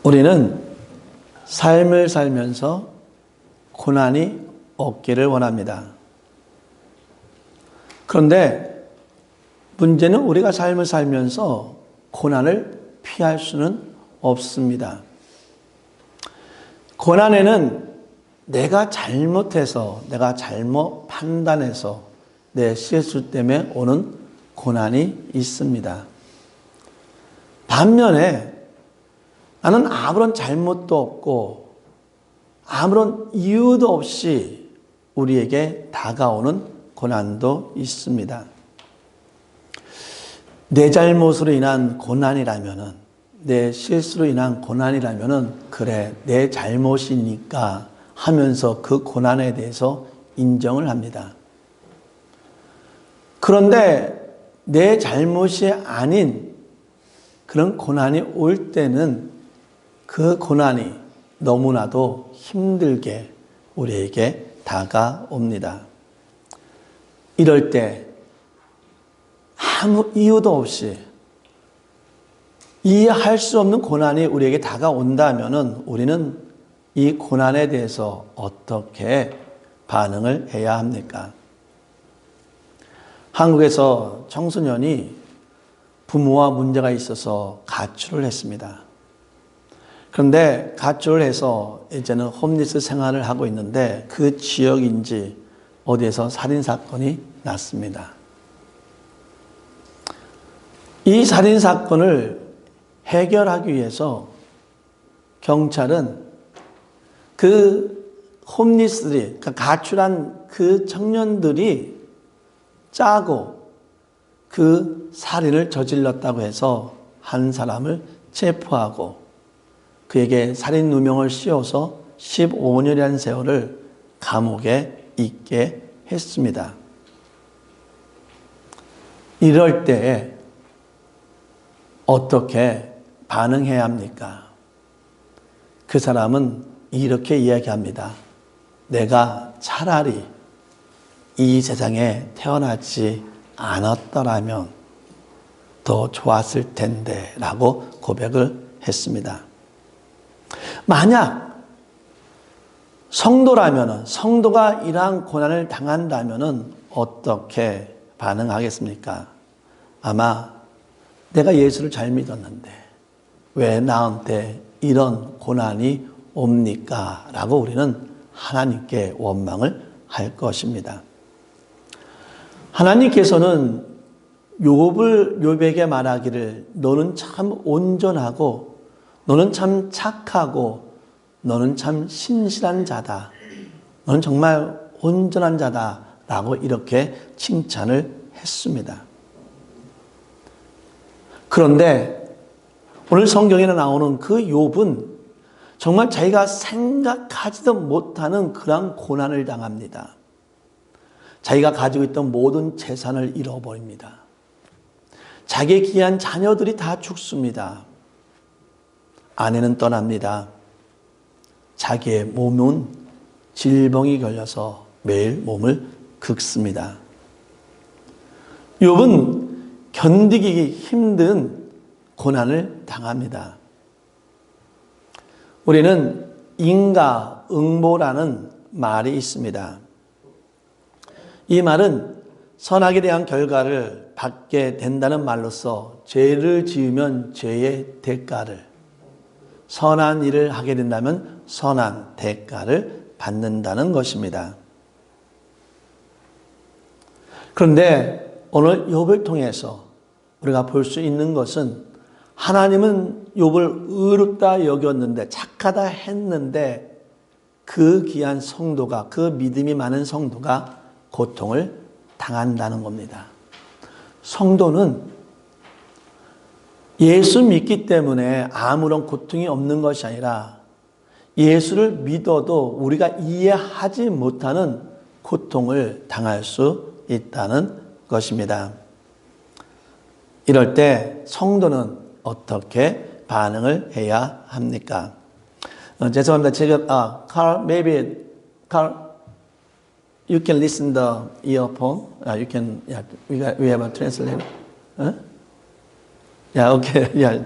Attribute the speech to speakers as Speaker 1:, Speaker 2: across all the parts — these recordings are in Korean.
Speaker 1: 우리는 삶을 살면서 고난이 없기를 원합니다. 그런데 문제는 우리가 삶을 살면서 고난을 피할 수는 없습니다. 고난에는 내가 잘못해서, 내가 잘못 판단해서 내 실수 때문에 오는 고난이 있습니다. 반면에 나는 아무런 잘못도 없고 아무런 이유도 없이 우리에게 다가오는 고난도 있습니다. 내 잘못으로 인한 고난이라면은, 내 실수로 인한 고난이라면은, 그래, 내 잘못이니까 하면서 그 고난에 대해서 인정을 합니다. 그런데 내 잘못이 아닌 그런 고난이 올 때는 그 고난이 너무나도 힘들게 우리에게 다가옵니다. 이럴 때 아무 이유도 없이 이해할 수 없는 고난이 우리에게 다가온다면 우리는 이 고난에 대해서 어떻게 반응을 해야 합니까? 한국에서 청소년이 부모와 문제가 있어서 가출을 했습니다. 그런데 가출을 해서 이제는 홈리스 생활을 하고 있는데 그 지역인지 어디에서 살인사건이 났습니다. 이 살인사건을 해결하기 위해서 경찰은 그 홈리스들이, 그러니까 가출한 그 청년들이 짜고 그 살인을 저질렀다고 해서 한 사람을 체포하고 그에게 살인 누명을 씌워서 15년이라는 세월을 감옥에 있게 했습니다. 이럴 때에 어떻게 반응해야 합니까? 그 사람은 이렇게 이야기합니다. 내가 차라리 이 세상에 태어나지 않았더라면 더 좋았을 텐데 라고 고백을 했습니다. 만약 성도가 이러한 고난을 당한다면 어떻게 반응하겠습니까? 아마 내가 예수를 잘 믿었는데 왜 나한테 이런 고난이 옵니까? 라고 우리는 하나님께 원망을 할 것입니다. 하나님께서는 욥에게 말하기를 너는 참 온전하고 너는 참 착하고 너는 참 신실한 자다. 너는 정말 온전한 자다. 라고 이렇게 칭찬을 했습니다. 그런데 오늘 성경에 나오는 그 욥은 정말 자기가 생각하지도 못하는 그런 고난을 당합니다. 자기가 가지고 있던 모든 재산을 잃어버립니다. 자기의 귀한 자녀들이 다 죽습니다. 아내는 떠납니다. 자기의 몸은 질병이 걸려서 매일 몸을 긁습니다. 욥은 견디기 힘든 고난을 당합니다. 우리는 인과응보라는 말이 있습니다. 이 말은 선악에 대한 결과를 받게 된다는 말로서 죄를 지으면 죄의 대가를, 선한 일을 하게 된다면 선한 대가를 받는다는 것입니다. 그런데 오늘 욥을 통해서 우리가 볼 수 있는 것은 하나님은 욥을 의롭다 여겼는데, 착하다 했는데 그 귀한 성도가, 그 믿음이 많은 성도가 고통을 당한다는 겁니다. 성도는 예수 믿기 때문에 아무런 고통이 없는 것이 아니라 예수를 믿어도 우리가 이해하지 못하는 고통을 당할 수 있다는 것입니다. 이럴 때 성도는 어떻게 반응을 해야 합니까? 죄송합니다. 지금 Carl, you can listen the earphone. You can, yeah, we have a translator. 야, 오케이. 야.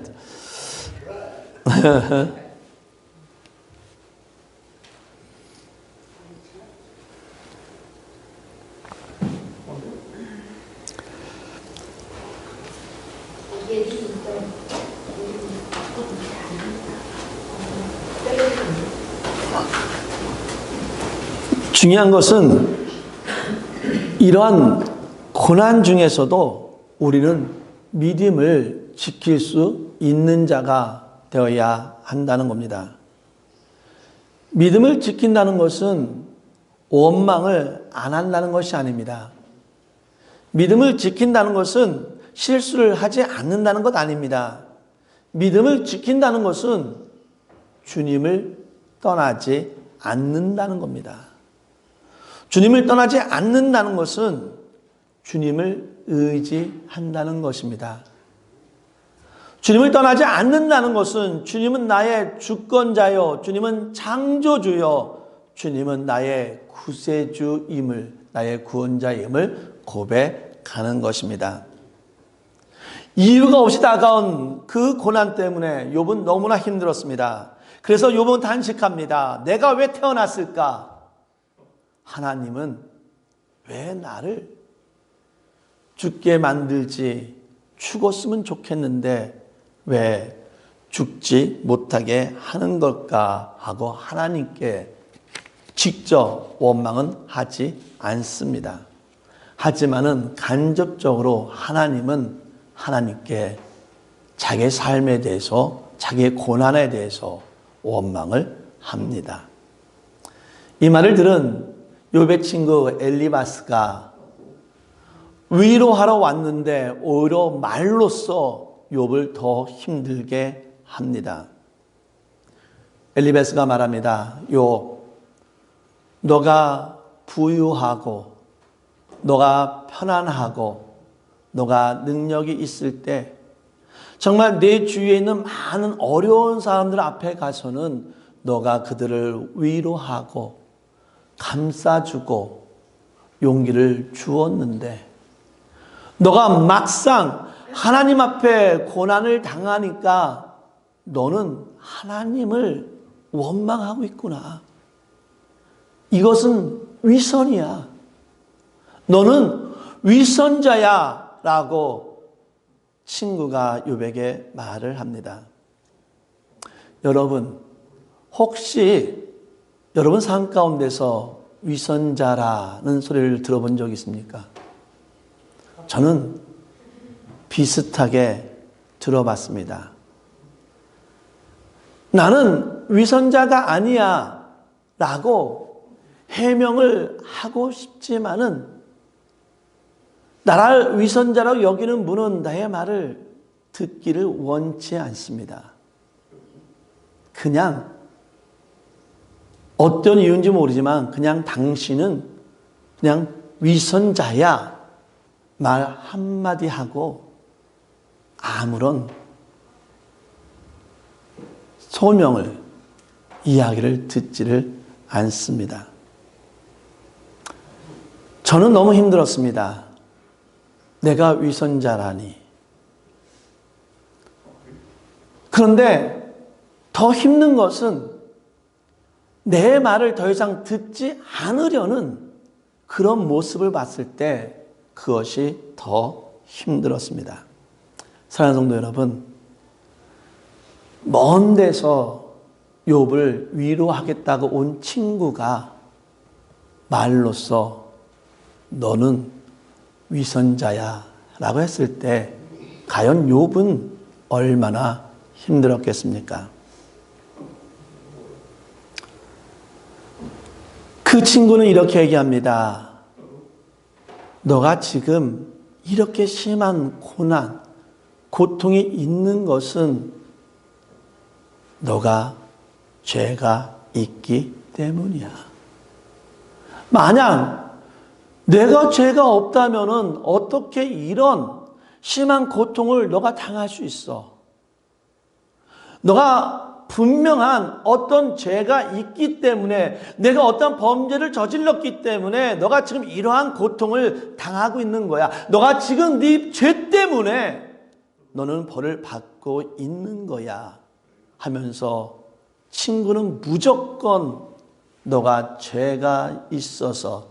Speaker 1: 중요한 것은 이러한 고난 중에서도 우리는 믿음을 지킬 수 있는 자가 되어야 한다는 겁니다. 믿음을 지킨다는 것은 원망을 안 한다는 것이 아닙니다. 믿음을 지킨다는 것은 실수를 하지 않는다는 것 아닙니다. 믿음을 지킨다는 것은 주님을 떠나지 않는다는 겁니다. 주님을 떠나지 않는다는 것은 주님을 의지한다는 것입니다. 주님을 떠나지 않는다는 것은 주님은 나의 주권자요, 주님은 창조주요, 주님은 나의 구세주임을, 나의 구원자임을 고백하는 것입니다. 이유가 없이 다가온 그 고난 때문에 욥은 너무나 힘들었습니다. 그래서 욥은 단식합니다. 내가 왜 태어났을까? 하나님은 왜 나를 죽게 만들지? 죽었으면 좋겠는데 왜 죽지 못하게 하는 걸까? 하고 하나님께 직접 원망은 하지 않습니다. 하지만은 간접적으로 하나님은 하나님께 자기의 삶에 대해서, 자기의 고난에 대해서 원망을 합니다. 이 말을 들은 욥의 친구 엘리바스가 위로하러 왔는데 오히려 말로써 욥을 더 힘들게 합니다. 엘리바스가 말합니다. 욥, 너가 부유하고 너가 편안하고 너가 능력이 있을 때 정말 내 주위에 있는 많은 어려운 사람들 앞에 가서는 너가 그들을 위로하고 감싸주고 용기를 주었는데 너가 막상 하나님 앞에 고난을 당하니까 너는 하나님을 원망하고 있구나. 이것은 위선이야. 너는 위선자야 라고 친구가 욥에게 말을 합니다. 여러분, 혹시 여러분 삶 가운데서 위선자라는 소리를 들어본 적 있습니까? 저는 비슷하게 들어봤습니다. 나는 위선자가 아니야 라고 해명을 하고 싶지만은 나를 위선자라고 여기는 분은 나의 말을 듣기를 원치 않습니다. 그냥 어떤 이유인지 모르지만 그냥 당신은 그냥 위선자야 말 한마디 하고 아무런 소명을, 이야기를 듣지를 않습니다. 저는 너무 힘들었습니다. 내가 위선자라니. 그런데 더 힘든 것은 내 말을 더 이상 듣지 않으려는 그런 모습을 봤을 때 그것이 더 힘들었습니다. 사랑하는 성도 여러분, 먼 데서 욥을 위로하겠다고 온 친구가 말로써 너는 위선자야 라고 했을 때 과연 욥은 얼마나 힘들었겠습니까? 그 친구는 이렇게 얘기합니다. 너가 지금 이렇게 심한 고난, 고통이 있는 것은 너가 죄가 있기 때문이야. 만약 내가 죄가 없다면은 어떻게 이런 심한 고통을 너가 당할 수 있어? 너가 분명한 어떤 죄가 있기 때문에, 내가 어떤 범죄를 저질렀기 때문에 너가 지금 이러한 고통을 당하고 있는 거야. 너가 지금 네 죄 때문에 너는 벌을 받고 있는 거야 하면서 친구는 무조건 너가 죄가 있어서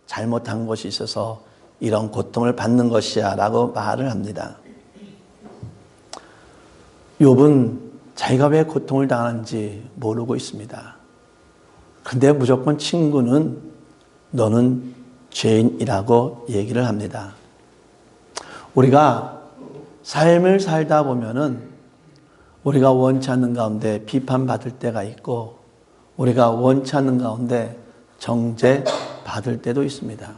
Speaker 1: 잘못한 것이 있어서 이런 고통을 받는 것이야 라고 말을 합니다. 욥은 자기가 왜 고통을 당하는지 모르고 있습니다. 그런데 무조건 친구는 너는 죄인이라고 얘기를 합니다. 우리가 삶을 살다 보면은 우리가 원치 않는 가운데 비판받을 때가 있고 우리가 원치 않는 가운데 정죄받을 때도 있습니다.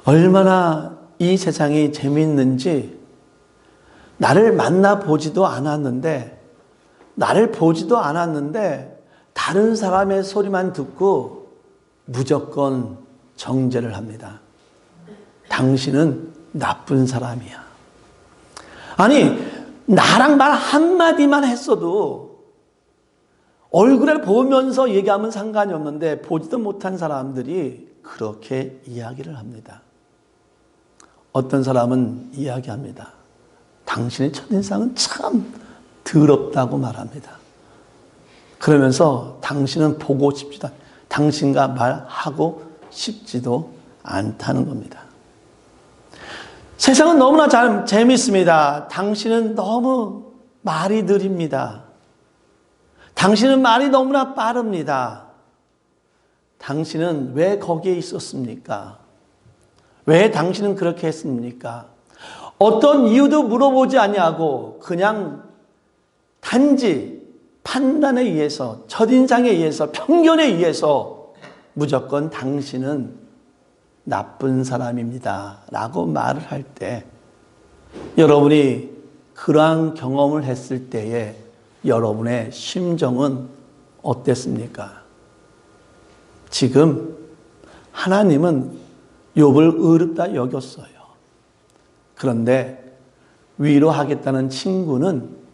Speaker 1: 얼마나 이 세상이 재미있는지 나를 만나보지도 않았는데 나를 보지도 않았는데 다른 사람의 소리만 듣고 무조건 정죄를 합니다. 당신은 나쁜 사람이야. 아니, 나랑 말 한마디만 했어도 얼굴을 보면서 얘기하면 상관이 없는데 보지도 못한 사람들이 그렇게 이야기를 합니다. 어떤 사람은 이야기합니다. 당신의 첫인상은 참 더럽다고 말합니다. 그러면서 당신은 보고 싶지도 않아요. 당신과 말하고 싶지도 않다는 겁니다. 세상은 너무나 재밌습니다. 당신은 너무 말이 느립니다. 당신은 말이 너무나 빠릅니다. 당신은 왜 거기에 있었습니까? 왜 당신은 그렇게 했습니까? 어떤 이유도 물어보지 아니하고 그냥 단지 판단에 의해서, 첫인상에 의해서, 편견에 의해서 무조건 당신은 나쁜 사람입니다 라고 말을 할 때 여러분이 그러한 경험을 했을 때에 여러분의 심정은 어땠습니까? 지금 하나님은 욥을 의롭다 여겼어요. 그런데 위로하겠다는 친구는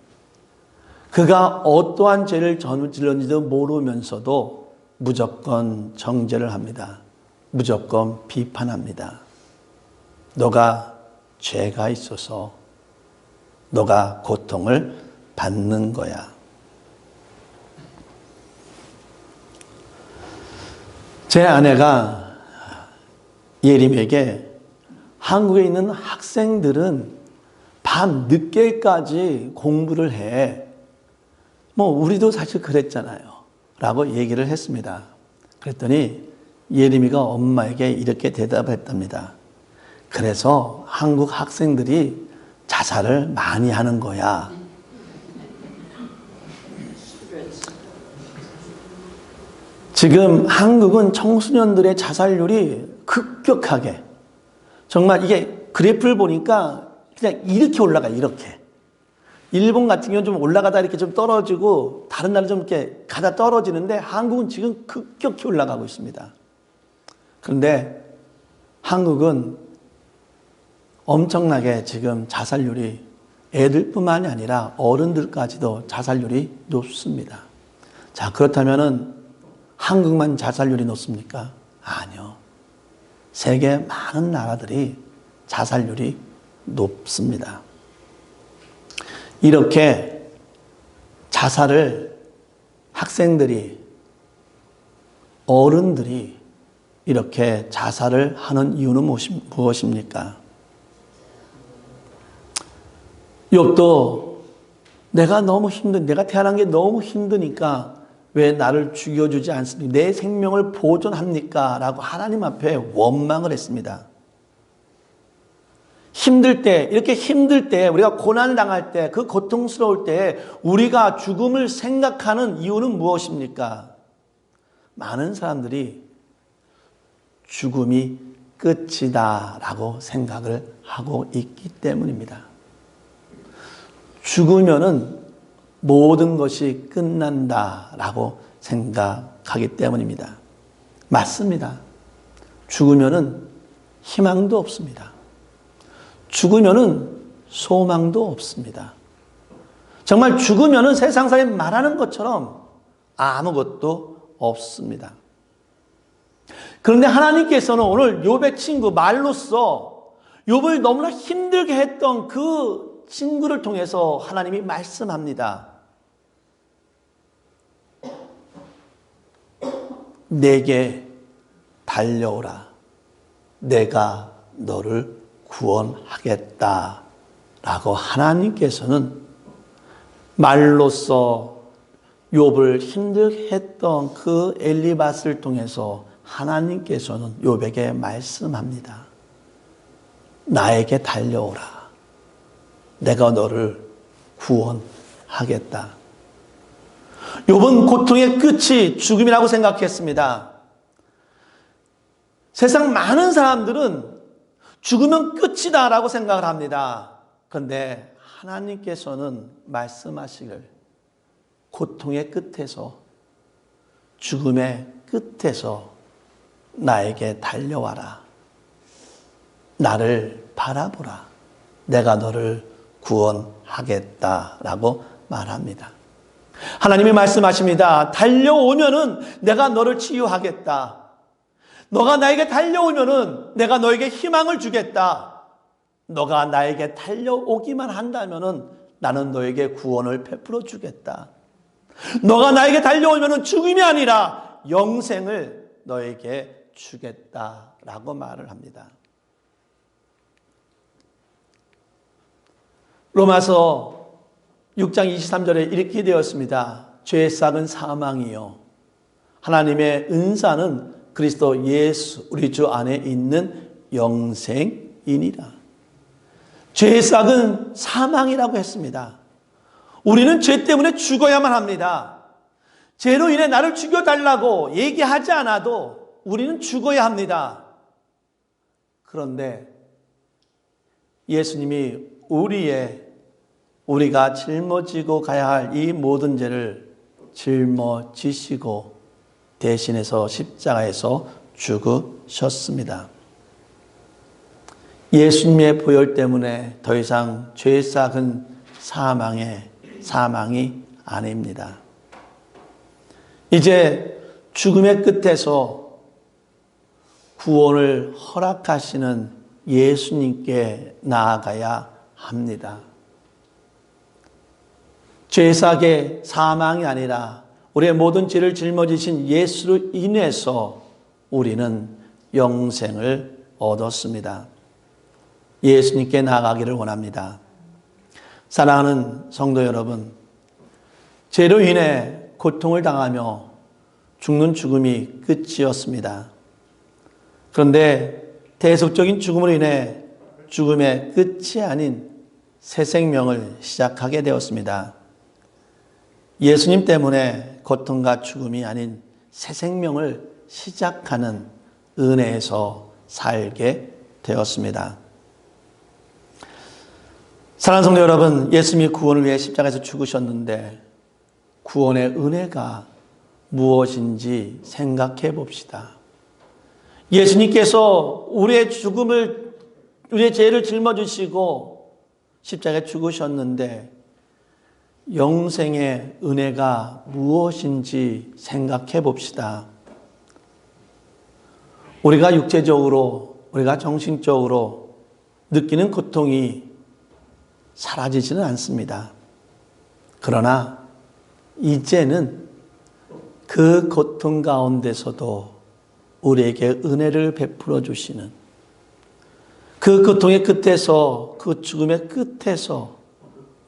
Speaker 1: 그가 어떠한 죄를 저질렀는지도 모르면서도 무조건 정죄를 합니다. 무조건 비판합니다. 너가 죄가 있어서 너가 고통을 받는 거야. 제 아내가 예림에게 한국에 있는 학생들은 밤 늦게까지 공부를 해. 우리도 사실 그랬잖아요. 라고 얘기를 했습니다. 그랬더니 예림이가 엄마에게 이렇게 대답했답니다. 그래서 한국 학생들이 자살을 많이 하는 거야. 지금 한국은 청소년들의 자살률이 급격하게, 정말 이게 그래프를 보니까 그냥 이렇게 올라가, 이렇게. 일본 같은 경우는 좀 올라가다 이렇게 좀 떨어지고 다른 나라는 좀 이렇게 가다 떨어지는데 한국은 지금 급격히 올라가고 있습니다. 그런데 한국은 엄청나게 지금 자살률이 애들뿐만이 아니라 어른들까지도 자살률이 높습니다. 자, 그렇다면은 한국만 자살률이 높습니까? 아니요. 세계 많은 나라들이 자살률이 높습니다. 이렇게 자살을 학생들이, 어른들이 이렇게 자살을 하는 이유는 무엇입니까? 욥도 내가 태어난 게 너무 힘드니까 왜 나를 죽여주지 않습니까? 내 생명을 보존합니까? 라고 하나님 앞에 원망을 했습니다. 이렇게 힘들 때, 우리가 고난을 당할 때, 그 고통스러울 때 우리가 죽음을 생각하는 이유는 무엇입니까? 많은 사람들이 죽음이 끝이다 라고 생각을 하고 있기 때문입니다. 죽으면은 모든 것이 끝난다 라고 생각하기 때문입니다. 맞습니다. 죽으면은 희망도 없습니다. 죽으면은 소망도 없습니다. 정말 죽으면은 세상 사람이 말하는 것처럼 아무것도 없습니다. 그런데 하나님께서는 오늘 욥의 친구 말로써 욥을 너무나 힘들게 했던 그 친구를 통해서 하나님이 말씀합니다. 내게 달려오라. 내가 너를 구원하겠다. 라고 하나님께서는 말로써 욥을 힘들게 했던 그 엘리바스를 통해서 하나님께서는 욥에게 말씀합니다. 나에게 달려오라. 내가 너를 구원하겠다. 욥은 고통의 끝이 죽음이라고 생각했습니다. 세상 많은 사람들은 죽으면 끝이다라고 생각을 합니다. 그런데 하나님께서는 말씀하시길 고통의 끝에서, 죽음의 끝에서 나에게 달려와라. 나를 바라보라. 내가 너를 구원하겠다라고 말합니다. 하나님이 말씀하십니다. 달려오면은 내가 너를 치유하겠다. 너가 나에게 달려오면은 내가 너에게 희망을 주겠다. 너가 나에게 달려오기만 한다면은 나는 너에게 구원을 베풀어 주겠다. 너가 나에게 달려오면은 죽음이 아니라 영생을 너에게 주겠다라고 말을 합니다. 로마서 6장 23절에 이렇게 되었습니다. 죄의 싹은 사망이요 하나님의 은사는 그리스도 예수 우리 주 안에 있는 영생이니라. 죄의 싹은 사망이라고 했습니다. 우리는 죄 때문에 죽어야만 합니다. 죄로 인해 나를 죽여달라고 얘기하지 않아도 우리는 죽어야 합니다. 그런데 예수님이 우리가 짊어지고 가야 할 이 모든 죄를 짊어지시고 대신해서 십자가에서 죽으셨습니다. 예수님의 보혈 때문에 더 이상 죄의 싹은 사망이 아닙니다. 이제 죽음의 끝에서 구원을 허락하시는 예수님께 나아가야 합니다. 죄삭의 사망이 아니라 우리의 모든 죄를 짊어지신 예수로 인해서 우리는 영생을 얻었습니다. 예수님께 나아가기를 원합니다. 사랑하는 성도 여러분, 죄로 인해 고통을 당하며 죽는 죽음이 끝이었습니다. 그런데 대속적인 죽음으로 인해 죽음의 끝이 아닌 새 생명을 시작하게 되었습니다. 예수님 때문에 고통과 죽음이 아닌 새 생명을 시작하는 은혜에서 살게 되었습니다. 사랑하는 성도 여러분, 예수님이 구원을 위해 십자가에서 죽으셨는데 구원의 은혜가 무엇인지 생각해 봅시다. 예수님께서 우리의 죄를 짊어지시고 십자가에 죽으셨는데 영생의 은혜가 무엇인지 생각해 봅시다. 우리가 육체적으로, 우리가 정신적으로 느끼는 고통이 사라지지는 않습니다. 그러나 이제는 그 고통 가운데서도 우리에게 은혜를 베풀어 주시는, 그 고통의 끝에서, 그 죽음의 끝에서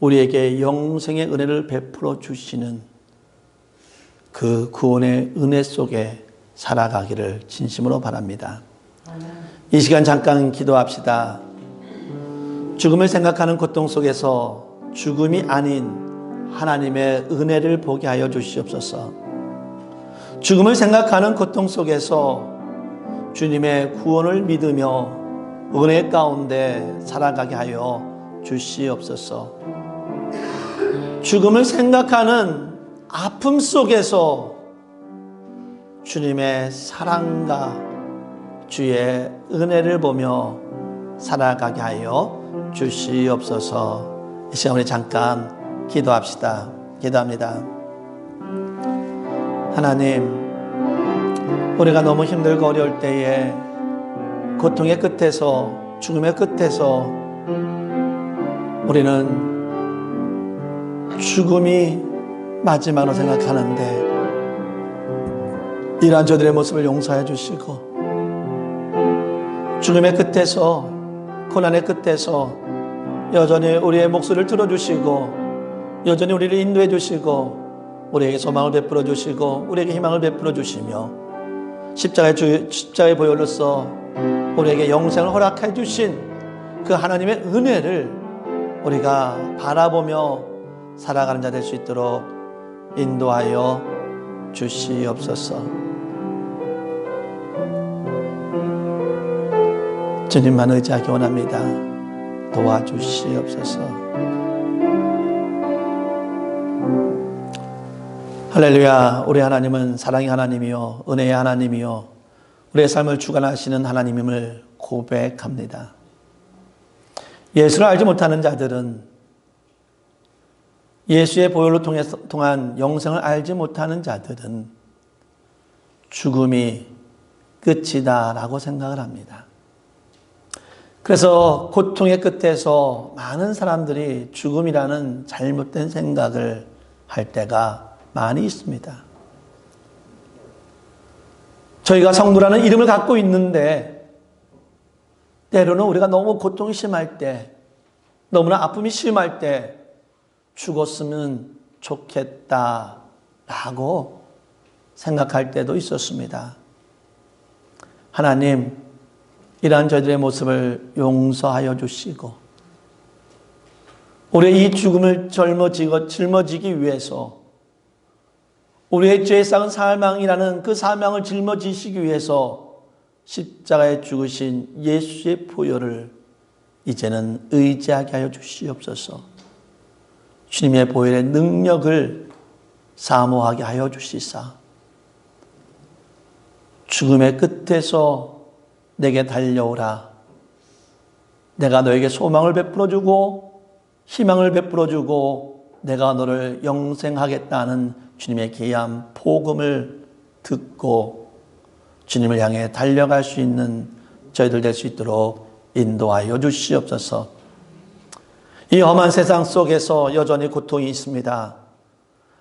Speaker 1: 우리에게 영생의 은혜를 베풀어 주시는 그 구원의 은혜 속에 살아가기를 진심으로 바랍니다. 이 시간 잠깐 기도합시다. 죽음을 생각하는 고통 속에서 죽음이 아닌 하나님의 은혜를 보게 하여 주시옵소서. 죽음을 생각하는 고통 속에서 주님의 구원을 믿으며 은혜 가운데 살아가게 하여 주시옵소서. 죽음을 생각하는 아픔 속에서 주님의 사랑과 주의 은혜를 보며 살아가게 하여 주시옵소서. 이 시간 우리 잠깐 기도합시다. 기도합니다. 하나님, 우리가 너무 힘들고 어려울 때에 고통의 끝에서 죽음의 끝에서 우리는 죽음이 마지막으로 생각하는데 이러한 저들의 모습을 용서해 주시고, 죽음의 끝에서, 고난의 끝에서 여전히 우리의 목소리를 들어주시고, 여전히 우리를 인도해 주시고, 우리에게 소망을 베풀어 주시고, 우리에게 희망을 베풀어 주시며, 십자가의 보혈로서 우리에게 영생을 허락해 주신 그 하나님의 은혜를 우리가 바라보며 살아가는 자 될 수 있도록 인도하여 주시옵소서. 주님만 의지하기 원합니다. 도와주시옵소서. 할렐루야. 우리 하나님은 사랑의 하나님이요 은혜의 하나님이요 우리의 삶을 주관하시는 하나님임을 고백합니다. 예수를 알지 못하는 자들은, 예수의 보혈로 통한 영생을 알지 못하는 자들은 죽음이 끝이다 라고 생각을 합니다. 그래서 고통의 끝에서 많은 사람들이 죽음이라는 잘못된 생각을 할 때가 많이 있습니다. 저희가 성도라는 이름을 갖고 있는데 때로는 우리가 너무 고통이 심할 때, 너무나 아픔이 심할 때 죽었으면 좋겠다라고 생각할 때도 있었습니다. 하나님, 이러한 저희들의 모습을 용서하여 주시고, 우리의 이 죽음을 짊어지기 위해서, 우리의 죄에 쌓은 사망이라는 그 사망을 짊어지시기 위해서 십자가에 죽으신 예수의 보혈을 이제는 의지하게 하여 주시옵소서. 주님의 보혈의 능력을 사모하게 하여 주시사 죽음의 끝에서 내게 달려오라. 내가 너에게 소망을 베풀어주고 희망을 베풀어주고 내가 너를 영생하겠다는 주님의 귀한 복음을 듣고 주님을 향해 달려갈 수 있는 저희들 될 수 있도록 인도하여 주시옵소서. 이 험한 세상 속에서 여전히 고통이 있습니다.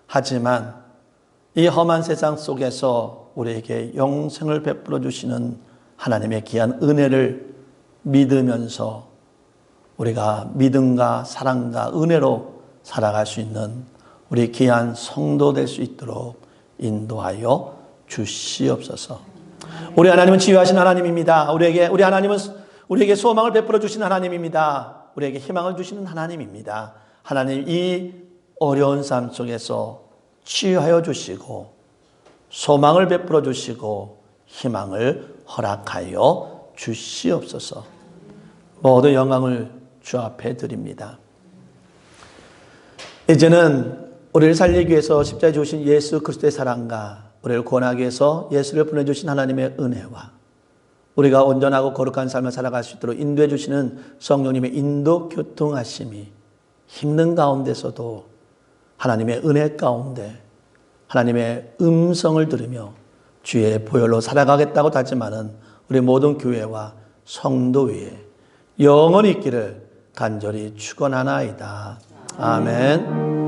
Speaker 1: 하지만 이 험한 세상 속에서 우리에게 영생을 베풀어 주시는 하나님의 귀한 은혜를 믿으면서 우리가 믿음과 사랑과 은혜로 살아갈 수 있는 우리 귀한 성도 될 수 있도록 인도하여 주시옵소서. 우리 하나님은 치유하신 하나님입니다. 우리 하나님은 우리에게 소망을 베풀어 주신 하나님입니다. 우리에게 희망을 주시는 하나님입니다. 하나님, 이 어려운 삶 속에서 치유하여 주시고 소망을 베풀어 주시고 희망을 허락하여 주시옵소서. 모든 영광을 주 앞에 드립니다. 이제는 우리를 살리기 위해서 십자가에 죽으신 예수 그리스도의 사랑과 우리를 구원하기 위해서 예수를 보내주신 하나님의 은혜와 우리가 온전하고 거룩한 삶을 살아갈 수 있도록 인도해 주시는 성령님의 인도 교통하심이 힘든 가운데서도 하나님의 은혜 가운데 하나님의 음성을 들으며 주의 보혈로 살아가겠다고 다짐하는 우리 모든 교회와 성도 위에 영원히 있기를 간절히 축원하나이다. 아멘.